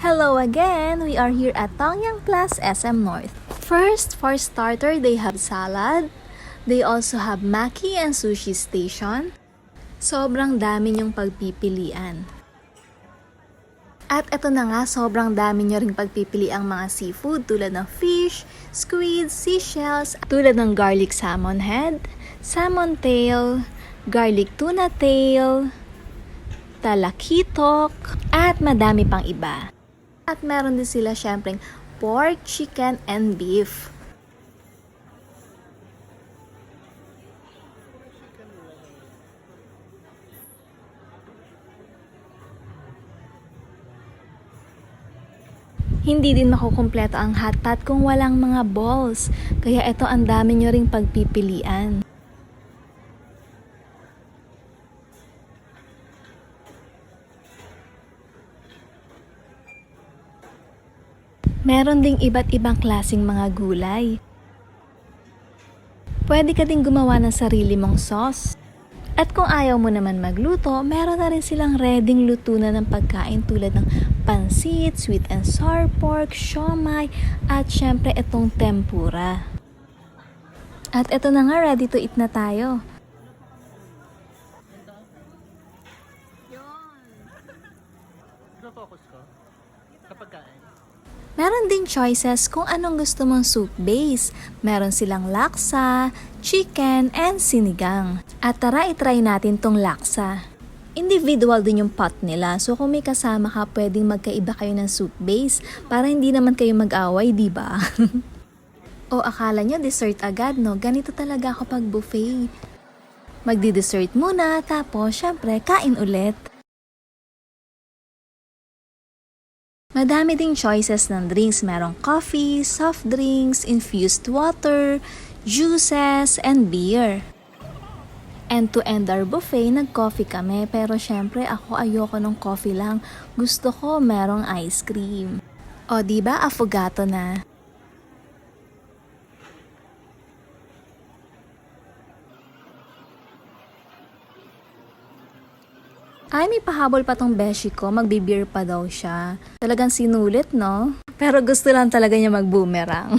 Hello again! We are here at Tongyang Plus SM North. First, for starter, they have salad. They also have maki and sushi station. Sobrang dami niyong pagpipilian. At eto na nga, sobrang dami niyo ring pagpipili ang mga seafood tulad ng fish, squid, seashells, tulad ng garlic salmon head, salmon tail, garlic tuna tail, talakitok, at madami pang iba. At meron din sila syempreng pork, chicken, and beef. Hindi din makukumpleto ang hotpot kung walang mga balls, kaya ito ang dami nyo ring pagpipilian. Meron ding iba't ibang klasing mga gulay. Pwede ka ding gumawa ng sarili mong sauce. At kung ayaw mo naman magluto, meron na rin silang readyng luto na ng pagkain tulad ng pansit, sweet and sour pork, siomai, at syempre itong tempura. At ito na nga, ready to eat na tayo. Focus ko sa pagkain. Meron ding choices kung anong gusto mong soup base. Meron silang laksa, chicken, and sinigang. At tara, itry natin tong laksa. Individual din yung pot nila, so kung may kasama ka, pwedeng magkaiba kayo ng soup base para hindi naman kayo mag-away, di ba? O akala nyo dessert agad, no? Ganito talaga ako pag buffet. Magdi-dessert muna, tapos syempre kain ulit. Madami ding choices ng drinks. Merong coffee, soft drinks, infused water, juices, and beer. And to end our buffet, nag-coffee kami. Pero syempre, ako ayoko ng coffee lang. Gusto ko merong ice cream. O diba, affogato na. Ay, may pahabol pa tong beshi ko. Magbe-beer pa daw siya. Talagang sinulit, no? Pero gusto lang talaga niya mag-boomerang.